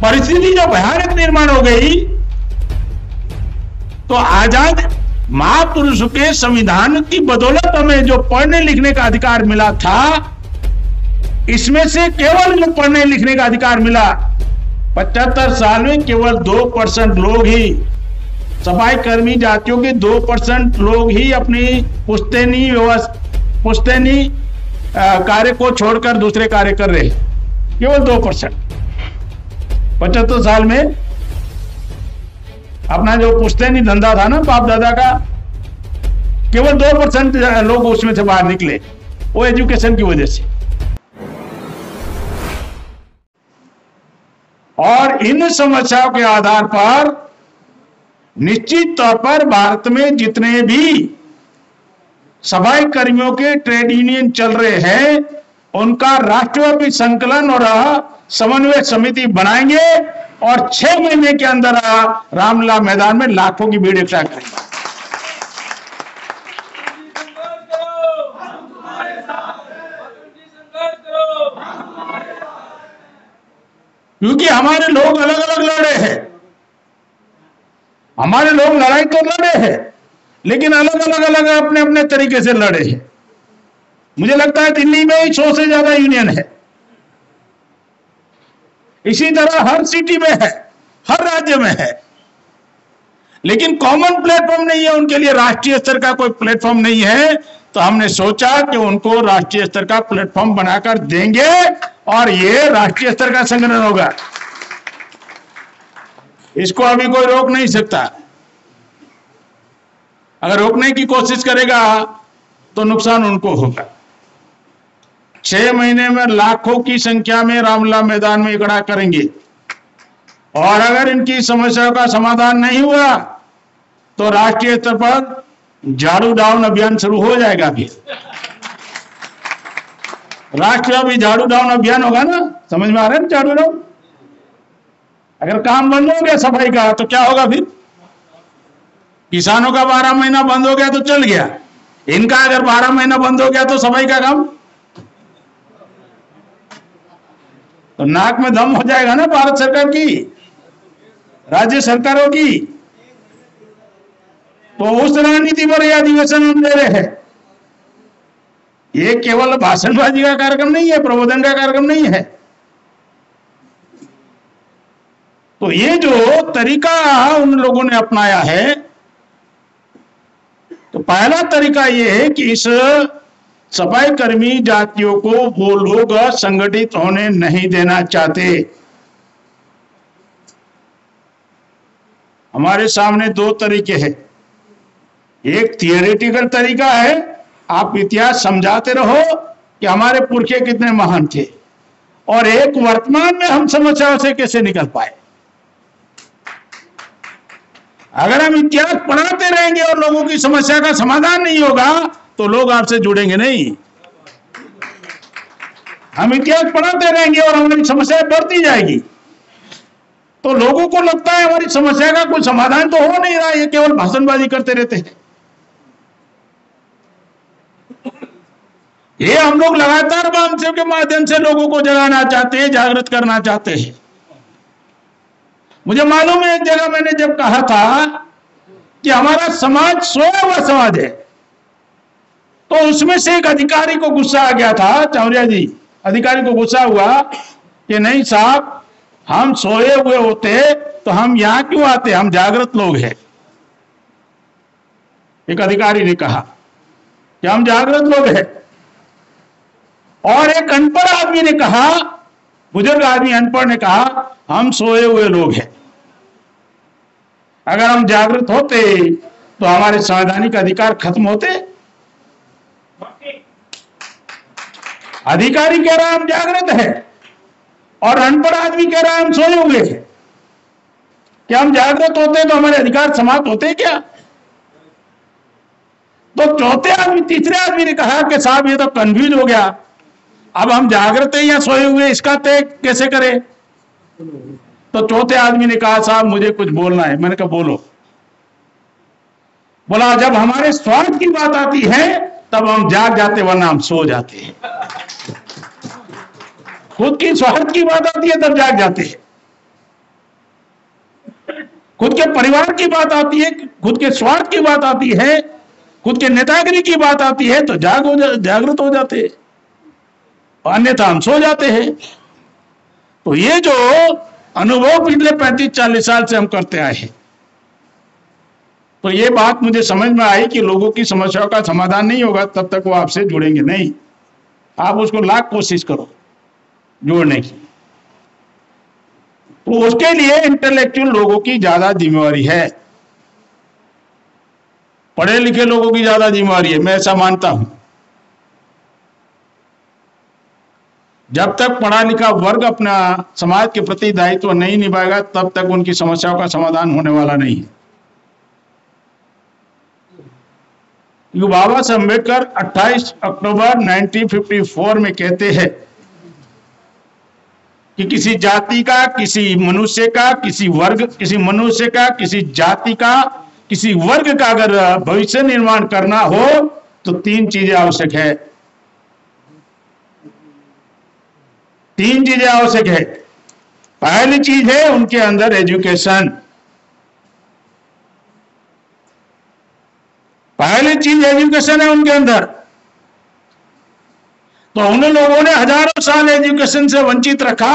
परिस्थिति जो भयानक निर्माण हो गई, तो आजाद महापुरुषों के संविधान की बदौलत हमें जो पढ़ने लिखने का अधिकार मिला था, इसमें से केवल जो पढ़ने लिखने का अधिकार मिला, 75 साल में केवल 2% लोग ही, सफाई कर्मी जातियों के 2% लोग ही अपनी पुश्तैनी कार्य को छोड़कर दूसरे कार्य कर रहे हैं, केवल 2%। 75 साल में अपना जो पुश्तैनी धंधा था ना बाप दादा का, केवल 2% लोग उसमें से बाहर निकले, वो एजुकेशन की वजह से। और इन समस्याओं के आधार पर निश्चित तौर पर भारत में जितने भी सफाई कर्मियों के ट्रेड यूनियन चल रहे हैं, उनका राष्ट्रव्यापी संकलन और समन्वय समिति बनाएंगे और 6 महीने के अंदर रामलीला मैदान में लाखों की भीड़ इकट्ठा करेंगे। क्योंकि हमारे लोग अलग अलग लड़े हैं, हमारे लोग लड़ाई तो लड़े हैं, लेकिन अलग अलग अपने अपने तरीके से लड़े हैं। मुझे लगता है दिल्ली में ही 100 से ज्यादा यूनियन है, इसी तरह हर सिटी में है, हर राज्य में है, लेकिन कॉमन प्लेटफॉर्म नहीं है उनके लिए, राष्ट्रीय स्तर का कोई प्लेटफॉर्म नहीं है। तो हमने सोचा कि उनको राष्ट्रीय स्तर का प्लेटफॉर्म बनाकर देंगे और ये राष्ट्रीय स्तर का संगठन होगा, इसको अभी कोई रोक नहीं सकता। अगर रोकने की कोशिश करेगा तो नुकसान उनको होगा। 6 महीने में लाखों की संख्या में रामलीला मैदान में इकट्ठा करेंगे, और अगर इनकी समस्याओं का समाधान नहीं हुआ तो राष्ट्रीय स्तर पर झाड़ू डाउन अभियान शुरू हो जाएगा। भी राष्ट्रव्यापी झाड़ू डाउन अभियान होगा ना, समझ में आ रहा है ना? झाड़ू डाउन, अगर काम बंद हो गया सफाई का तो क्या होगा फिर? किसानों का 12 महीना बंद हो गया तो चल गया, इनका अगर 12 महीना बंद हो गया तो सफाई का काम तो नाक में दम हो जाएगा ना भारत सरकार की, राज्य सरकारों की। तो उस रणनीति पर यह अधिवेशन हम ले रहे हैं। ये केवल भाषणबाजी का कार्यक्रम नहीं है, प्रबोधन का कार्यक्रम नहीं है। तो ये जो तरीका उन लोगों ने अपनाया है, तो पहला तरीका ये है कि इस सफाई कर्मी जातियों को वो लोग संगठित होने नहीं देना चाहते। हमारे सामने 2 तरीके हैं। एक थियोरेटिकल तरीका है, आप इतिहास समझाते रहो कि हमारे पुरखे कितने महान थे, और एक वर्तमान में हम समस्याओं से कैसे निकल पाए। अगर हम इतिहास पढ़ाते रहेंगे और लोगों की समस्या का समाधान नहीं होगा तो लोग आपसे जुड़ेंगे नहीं। हम इतिहास पढ़ाते रहेंगे और हमारी समस्या बढ़ती जाएगी, तो लोगों को लगता है हमारी समस्या का कोई समाधान तो हो नहीं रहा, ये केवल भाषणबाजी करते रहते हैं। ये हम लोग लगातार वामसेव के माध्यम से लोगों को जगाना चाहते हैं, जागृत करना चाहते हैं। मुझे मालूम है एक जगह मैंने जब कहा था कि हमारा समाज सोया हुआ समाज है, तो उसमें से एक अधिकारी को गुस्सा आ गया था, चौरिया जी अधिकारी को गुस्सा हुआ कि नहीं साहब, हम सोए हुए होते तो हम यहां क्यों आते, हम जागृत लोग हैं। एक अधिकारी ने कहा कि हम जागृत लोग हैं, और एक अनपढ़ आदमी ने कहा, बुजुर्ग आदमी अनपढ़ ने कहा, हम सोए हुए लोग हैं। अगर हम जागृत होते तो हमारे संवैधानिक अधिकार खत्म होते। अधिकारी कह रहा है हम जागृत हैं, और अनपढ़ आदमी कह रहा है हम सोए हुए हैं। क्या हम जागृत होते तो हमारे अधिकार समाप्त होते क्या? तो चौथे आदमी, तीसरे आदमी ने कहा कि साहब ये तो कंफ्यूज हो गया, अब हम जागृत हैं या सोए हुए, इसका तय कैसे करें? तो चौथे आदमी ने कहा साहब मुझे कुछ बोलना है। मैंने कहा बोलो। बोला जब हमारे स्वार्थ की बात आती है तब हम जाग जाते, वरना हम सो जाते हैं। खुद की स्वार्थ की बात आती है तब जाग जाते हैं। खुद के परिवार की बात आती है, खुद के स्वार्थ की बात आती है, खुद के नेतागिरी की बात आती है तो जागृत हो जाते हैं, अन्यथा हम सो जाते हैं। तो ये जो अनुभव पिछले 35-40 साल से हम करते आए हैं, तो ये बात मुझे समझ में आई कि लोगों की समस्याओं का समाधान नहीं होगा तब तक वो आपसे जुड़ेंगे नहीं। आप उसको लाख कोशिश करो जोड़ने की, तो उसके लिए इंटेलेक्चुअल लोगों की ज्यादा जिम्मेवारी है, पढ़े लिखे लोगों की ज्यादा जिम्मेवारी है, मैं ऐसा मानता हूं। जब तक पढ़ा लिखा वर्ग अपना समाज के प्रति दायित्व नहीं निभाएगा तब तक उनकी समस्याओं का समाधान होने वाला नहीं है। बाबा साहब अम्बेडकर 28 अक्टूबर 1954 में कहते हैं कि किसी जाति का, किसी मनुष्य का, किसी वर्ग, किसी मनुष्य का, किसी जाति का, किसी वर्ग का अगर भविष्य निर्माण करना हो तो 3 चीजें आवश्यक है। 3 चीजें आवश्यक है। पहली चीज है उनके अंदर एजुकेशन। पहली चीज एजुकेशन है उनके अंदर। तो उन लोगों ने हजारों साल एजुकेशन से वंचित रखा,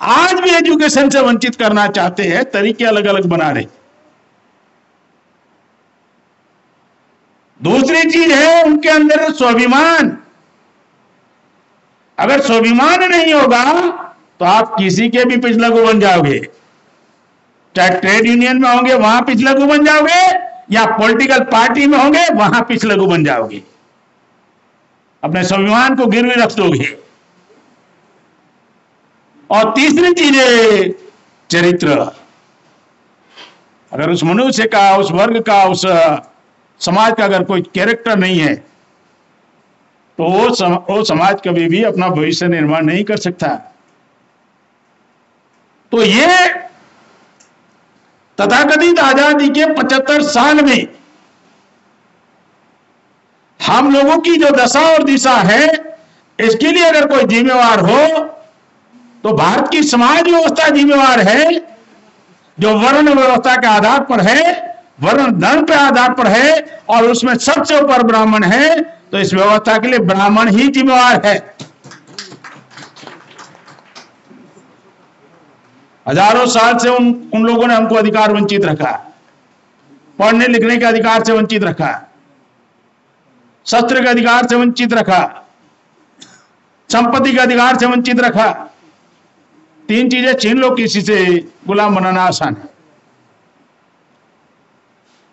आज भी एजुकेशन से वंचित करना चाहते हैं, तरीके अलग अलग बना रहे। दूसरी चीज है उनके अंदर स्वाभिमान। अगर स्वाभिमान नहीं होगा तो आप किसी के भी पिछलगू बन जाओगे, चाहे ट्रेड यूनियन में होंगे वहां पिछलगू बन जाओगे, या पॉलिटिकल पार्टी में होंगे वहां पिछलगू बन जाओगे, अपने स्वाभिमान को गिरवी रख दोगे। और तीसरी चीज है चरित्र। अगर उस मनुष्य का, उस वर्ग का, उस समाज का अगर कोई कैरेक्टर नहीं है तो वो समाज कभी भी अपना भविष्य निर्माण नहीं कर सकता। तो ये तथाकथित आजादी के 75 साल में हम लोगों की जो दशा और दिशा है, इसके लिए अगर कोई जिम्मेवार हो तो भारत की समाज व्यवस्था जिम्मेवार है, जो वर्ण व्यवस्था के आधार पर है, वर्ण धर्म के आधार पर है, और उसमें सबसे ऊपर ब्राह्मण है। तो इस व्यवस्था के लिए ब्राह्मण ही जिम्मेवार है। हजारों साल से उन लोगों ने हमको अधिकार वंचित रखा, पढ़ने लिखने के अधिकार से वंचित रखा, शस्त्र के अधिकार से वंचित रखा, संपत्ति के अधिकार से वंचित रखा। 3 चीजें छीन लो, किसी से गुलाम बनाना आसान है।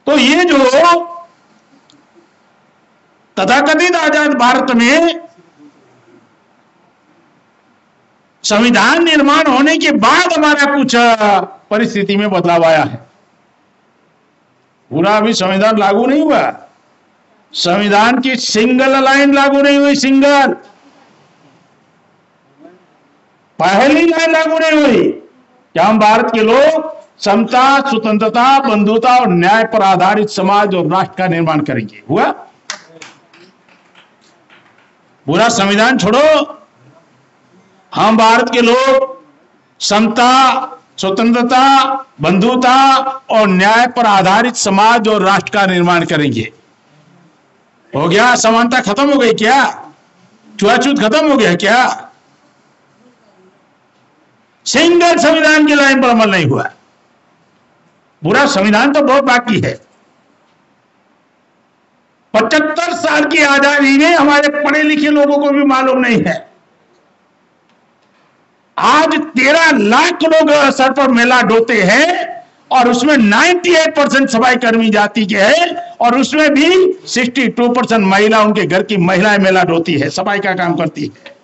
तो ये जो तथाकथित आजाद भारत में संविधान निर्माण होने के बाद हमारा कुछ परिस्थिति में बदलाव आया है। पूरा अभी संविधान लागू नहीं हुआ, संविधान की सिंगल लाइन लागू नहीं हुई, सिंगल पहली लाइन लागू नहीं हुई कि हम भारत के लोग समता, स्वतंत्रता, बंधुता और न्याय पर आधारित समाज और राष्ट्र का निर्माण करेंगे। हुआ? पूरा संविधान छोड़ो, हम भारत के लोग समता, स्वतंत्रता, बंधुता और न्याय पर आधारित समाज और राष्ट्र का निर्माण करेंगे। हो गया? समानता खत्म हो गई क्या? छुआछूत खत्म हो गया क्या? सिंगल संविधान की लाइन पर अमल नहीं हुआ। पूरा संविधान तो बहुत बाकी है। 75 साल की आजादी में हमारे पढ़े लिखे लोगों को भी मालूम नहीं है। आज 13 लाख लोग सर पर मेला ढोते हैं और उसमें 98% सफाई कर्मी जाति के हैं, और उसमें भी 62% महिला, उनके घर की महिलाएं मेला ढोती है, सफाई का काम करती है।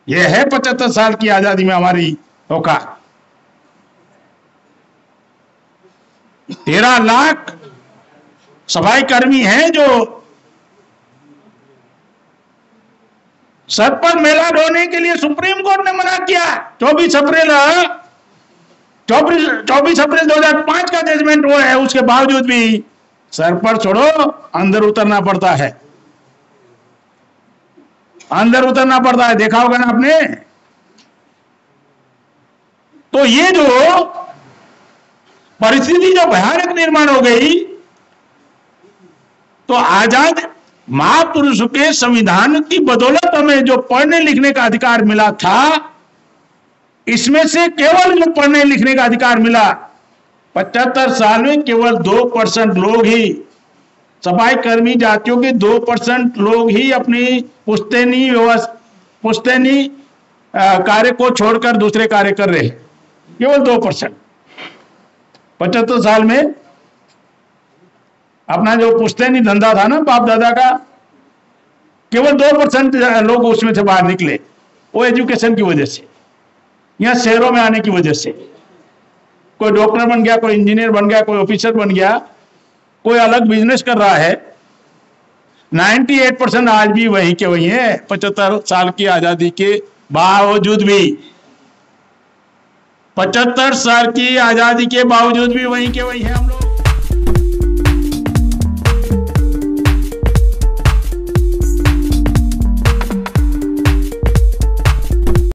यह है 75 साल की आजादी में हमारी औकात। 13 लाख सफाई कर्मी हैं जो सर पर मेला ढोने के लिए सुप्रीम कोर्ट ने मना किया। 24 अप्रैल 2005 का जजमेंट हुआ है, उसके बावजूद भी सर पर छोड़ो, अंदर उतरना पड़ता है, अंदर उतरना पड़ता है। देखा होगा ना आपने। तो ये जो परिस्थिति जो भयानक निर्माण हो गई, तो आजाद महापुरुष के संविधान की बदौलत हमें जो पढ़ने लिखने का अधिकार मिला था, इसमें से केवल जो पढ़ने लिखने का अधिकार मिला, 75 साल में केवल 2% लोग ही, सफाई कर्मी जातियों के 2% लोग ही अपनी पुश्तैनी कार्य को छोड़कर दूसरे कार्य कर रहे, केवल 2%। 75 साल में अपना जो पुश्तैनी धंधा था ना बाप दादा का, केवल 2% लोग उसमें से बाहर निकले, वो एजुकेशन की वजह से, यहाँ शहरों में आने की वजह से। कोई डॉक्टर बन गया, कोई इंजीनियर बन गया, कोई ऑफिसर बन गया, कोई अलग बिजनेस कर रहा है। 98% आज भी वहीं के वहीं है, 75 साल की आजादी के बावजूद भी। 75 साल की आजादी के बावजूद भी वहीं के वहीं है हम लोग।